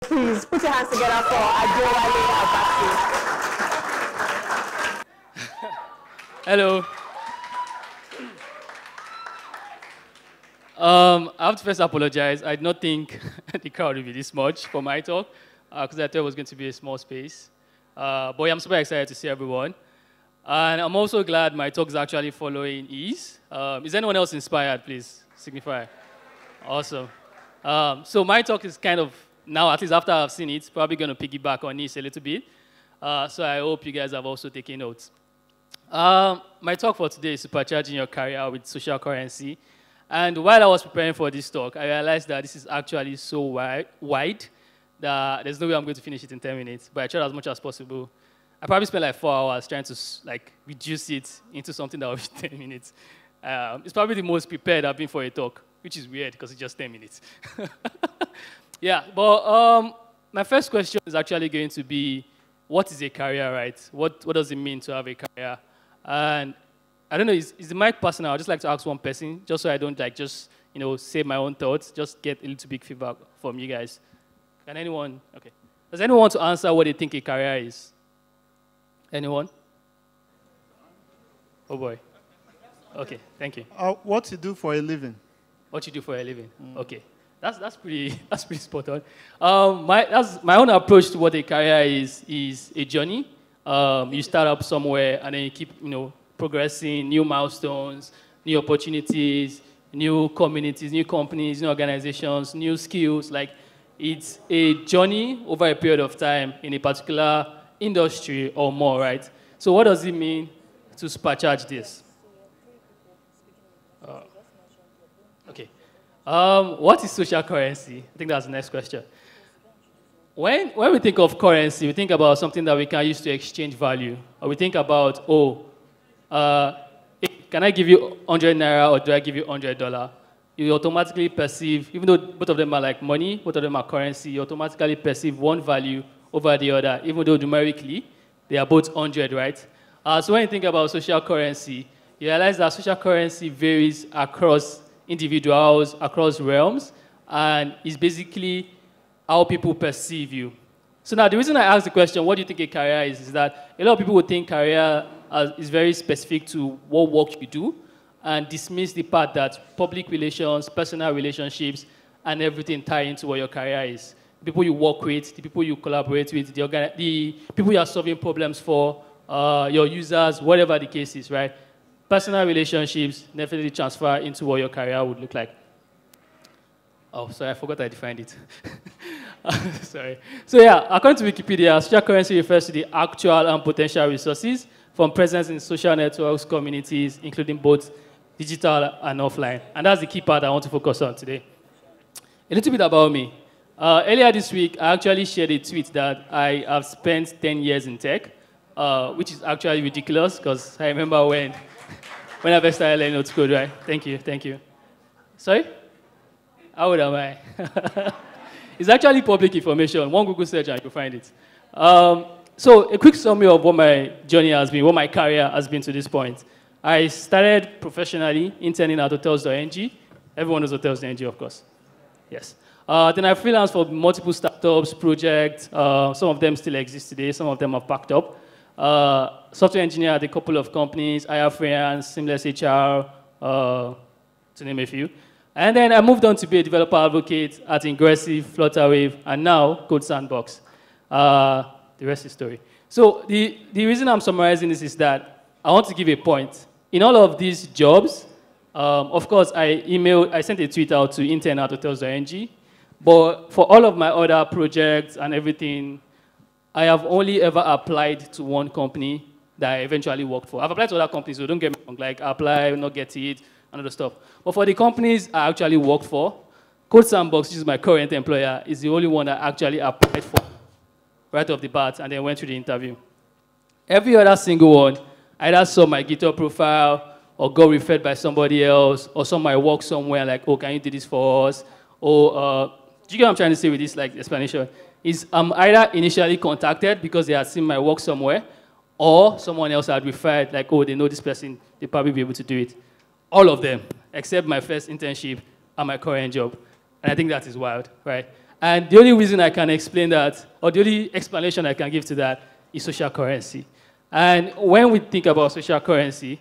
Please put your hands together for Adewale Abati. Hello. I have to first apologize. I did not think the crowd would be this much for my talk, because I thought it was going to be a small space. But I'm super excited to see everyone. And I'm also glad my talk is actually following ease. Is anyone else inspired, please? Signify. Awesome. So my talk is kind of, now at least after I've seen it, probably going to piggyback on this a little bit. So I hope you guys have also taken notes. My talk for today is Supercharging your career with social currency. And while I was preparing for this talk, I realized that this is actually so wide that there's no way I'm going to finish it in 10 minutes. But I tried as much as possible. I probably spent like 4 hours trying to reduce it into something that will be 10 minutes. It's probably the most prepared I've been for a talk, which is weird because it's just 10 minutes. Yeah, but my first question is actually going to be, what is a career, right? What does it mean to have a career? And I don't know, is the mic personal? I'd just like to ask one person, just so I don't just say my own thoughts, just get a little bit feedback from you guys. Can anyone? Okay. Does anyone want to answer what they think a career is? Anyone? Oh boy. Okay, thank you. What you do for a living? What you do for a living? Okay, that's pretty spot on. My own approach to what a career is a journey. You start up somewhere and then you keep progressing, new milestones, new opportunities, new communities, new companies, new organizations, new skills. Like, it's a journey over a period of time in a particular industry or more, right? So what does it mean to supercharge this? Okay. What is social currency? I think that's the next question. When we think of currency, we think about something that we can use to exchange value. Or we think about, can I give you 100 naira or do I give you $100? You automatically perceive, even though both of them are like money, both of them are currency, you automatically perceive one value over the other, even though numerically they are both 100, right? So when you think about social currency, you realize that social currency varies across individuals, across realms, and is basically how people perceive you. So now the reason I asked the question, what do you think a career is that a lot of people would think career is very specific to what work you do, and dismiss the part that public relations, personal relationships, and everything tie into what your career is. The people you work with, the people you collaborate with, the people you are solving problems for, your users, whatever the case is, right? Personal relationships definitely transfer into what your career would look like. Oh, sorry, I forgot I defined it. Sorry. So yeah, according to Wikipedia, social currency refers to the actual and potential resources from presence in social networks, communities, including both digital and offline. And that's the key part I want to focus on today. A little bit about me. Earlier this week, I actually shared a tweet that I have spent 10 years in tech, which is actually ridiculous because I remember when I first started learning how to code, right? Thank you. Sorry? How old am I? It's actually public information. One Google search and you'll find it. So a quick summary of what my journey has been, what my career has been to this point. I started professionally interning at hotels.ng. Everyone knows hotels.ng, of course. Yes. Then I freelanced for multiple startups, projects. Some of them still exist today. Some of them have packed up. Software engineer at a couple of companies, IR Freelance, Seamless HR, to name a few. And then I moved on to be a developer advocate at Ingressive, Flutterwave, and now Code Sandbox. The rest is story. So the reason I'm summarizing this is that I want to give a point. In all of these jobs, of course, I sent a tweet out to intern@hotels.ng, but for all of my other projects and everything, I have only ever applied to one company that I eventually worked for. I've applied to other companies, so don't get me wrong, like apply, not get it, and other stuff. But for the companies I actually worked for, Code Sandbox, which is my current employer, is the only one that I actually applied for right off the bat and then went through the interview. Every other single one, either saw my GitHub profile or got referred by somebody else or saw my work somewhere like, oh, can you do this for us? Or, do you get what I'm trying to say with this explanation? Is I'm either initially contacted because they had seen my work somewhere, or someone else had referred, like, oh, they know this person, they'll probably be able to do it. All of them, except my first internship and my current job. And I think that is wild, right? And the only reason I can explain that, or the only explanation I can give to that, is social currency. And when we think about social currency,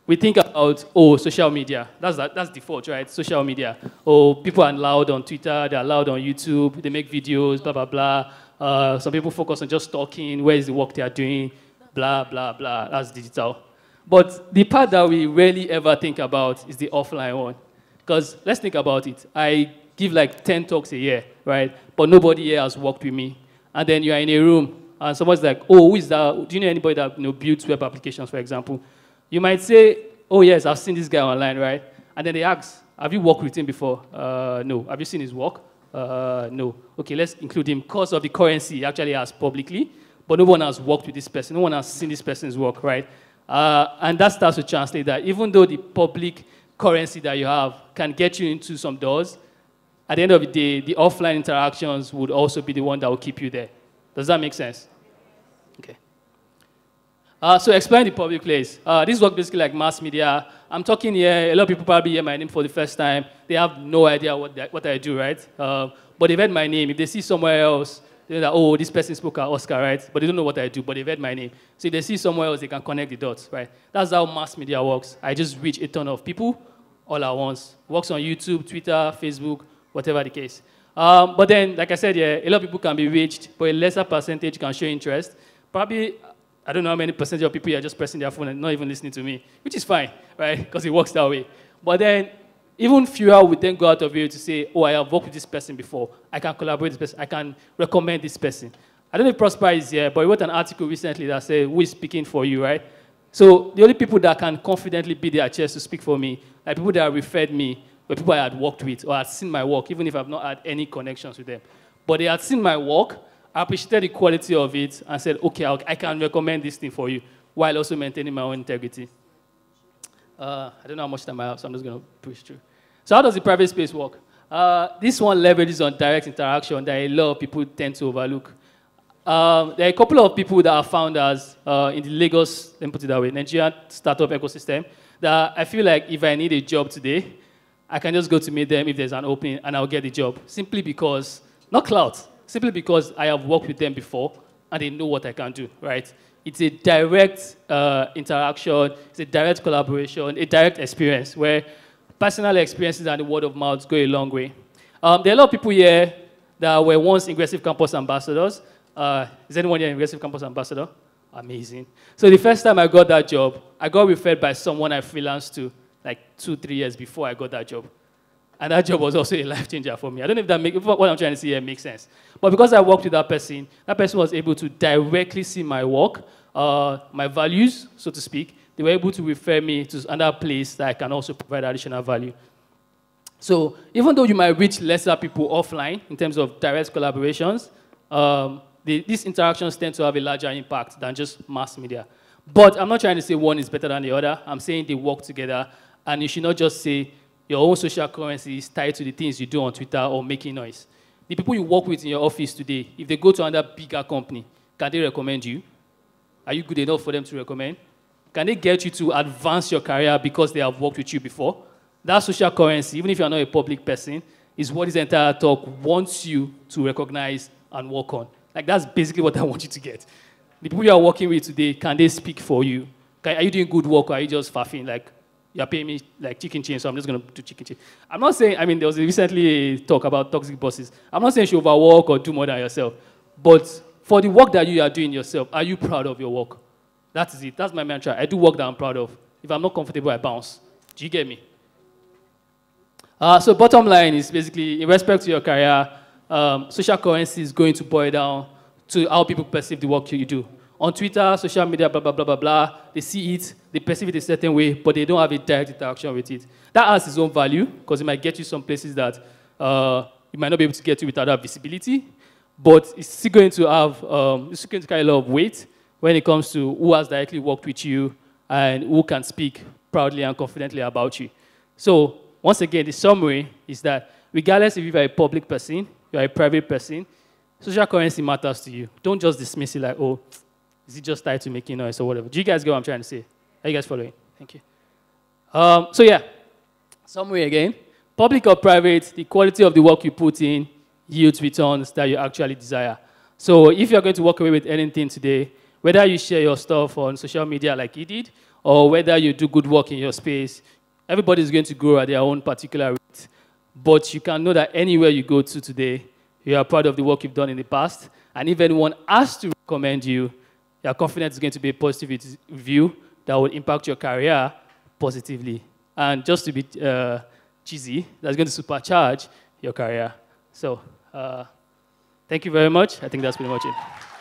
we think about, oh, social media. That's default, right? Social media. Oh, people are loud on Twitter, they're loud on YouTube, they make videos, blah, blah, blah. Some people focus on just talking, where is the work they are doing, blah, blah, blah. That's digital. But the part that we rarely ever think about is the offline one. Because let's think about it. I give like 10 talks a year, right? But nobody here has worked with me. And then you're in a room, and someone's like, oh, who is that? Do you know anybody that builds web applications, for example? You might say, oh, yes, I've seen this guy online, right? And then they ask, have you worked with him before? No. Have you seen his work? No. Okay, let's include him because of the currency he actually has publicly, but no one has worked with this person. No one has seen this person's work, right? And that starts to translate that even though the public currency that you have can get you into some doors, at the end of the day, the offline interactions would also be the one that will keep you there. Does that make sense? Okay. So explain the public place. This works basically like mass media. I'm talking here, a lot of people probably hear my name for the first time. They have no idea what I do, right? But they've heard my name. If they see somewhere else, they know that, oh, this person spoke at Oscar, right? But they don't know what I do, but they've heard my name. So if they see somewhere else, they can connect the dots, right? That's how mass media works. I just reach a ton of people all at once. Works on YouTube, Twitter, Facebook, whatever the case. But then, like I said, yeah, a lot of people can be reached, but a lesser percentage can show interest. Probably, I don't know how many percentage of people are just pressing their phone and not even listening to me, which is fine, right? Because it works that way. But then, even fewer would then go out of here to say, oh, I have worked with this person before. I can collaborate with this person. I can recommend this person. I don't know if Prosper is here, but he wrote an article recently that said, who is speaking for you, right? So the only people that can confidently be their chairs to speak for me are people that have referred me, or people I had worked with, or had seen my work, even if I've not had any connections with them. But they had seen my work, appreciated the quality of it, and said, okay, I can recommend this thing for you, while also maintaining my own integrity. I don't know how much time I have, so I'm just going to push through. So how does the private space work? This one leverages on direct interaction that a lot of people tend to overlook. There are a couple of people that are founders in the Lagos, let me put it that way, Nigerian startup ecosystem, that I feel like if I need a job today, I can just go to meet them if there's an opening and I'll get the job. Simply because, not clout, simply because I have worked with them before and they know what I can do, right? It's a direct interaction, it's a direct collaboration, a direct experience where personal experiences and the word of mouth go a long way. There are a lot of people here that were once Ingressive Campus ambassadors. Is anyone here Ingressive Campus ambassador? Amazing. So the first time I got that job, I got referred by someone I freelanced to like 2-3 years before I got that job. And that job was also a life changer for me. I don't know if what I'm trying to say here makes sense. But because I worked with that person was able to directly see my work, my values, so to speak. They were able to refer me to another place that I can also provide additional value. So even though you might reach lesser people offline in terms of direct collaborations, these interactions tend to have a larger impact than just mass media. But I'm not trying to say one is better than the other. I'm saying they work together, and you should not just say your own social currency is tied to the things you do on Twitter or making noise. The people you work with in your office today, if they go to another bigger company, can they recommend you? Are you good enough for them to recommend? Can they get you to advance your career because they have worked with you before? That social currency, even if you're not a public person, is what this entire talk wants you to recognize and work on. Like, that's basically what I want you to get. The people you are working with today, can they speak for you? Are you doing good work, or are you just faffing? Like, you're paying me like chicken change, so I'm just going to do chicken change. I'm not saying, I mean, there was recently a talk about toxic bosses. I'm not saying you should overwork or do more than yourself. But for the work that you are doing yourself, are you proud of your work? That is it. That's my mantra. I do work that I'm proud of. If I'm not comfortable, I bounce. Do you get me? So bottom line is basically, in respect to your career, social currency is going to boil down to how people perceive the work you do. On Twitter, social media, blah, blah, blah, blah, blah, they see it, they perceive it a certain way, but they don't have a direct interaction with it. That has its own value, because it might get you some places that you might not be able to get to without that visibility, but it's still going to have, it's still going to carry a lot of weight when it comes to who has directly worked with you and who can speak proudly and confidently about you. So, once again, the summary is that regardless if you're a public person, you're a private person, social currency matters to you. Don't just dismiss it like, oh, is it just tied to making noise or whatever? Do you guys get what I'm trying to say? Are you guys following? Thank you. So yeah, summary again. Public or private, the quality of the work you put in yields returns that you actually desire. So if you're going to walk away with anything today, whether you share your stuff on social media like you did, or whether you do good work in your space, everybody's going to grow at their own particular rate. But you can know that anywhere you go to today, you are proud of the work you've done in the past. And if anyone has to recommend you, you're confident it's going to be a positive review that will impact your career positively. And just to be cheesy, that's going to supercharge your career. So thank you very much. I think that's pretty much it.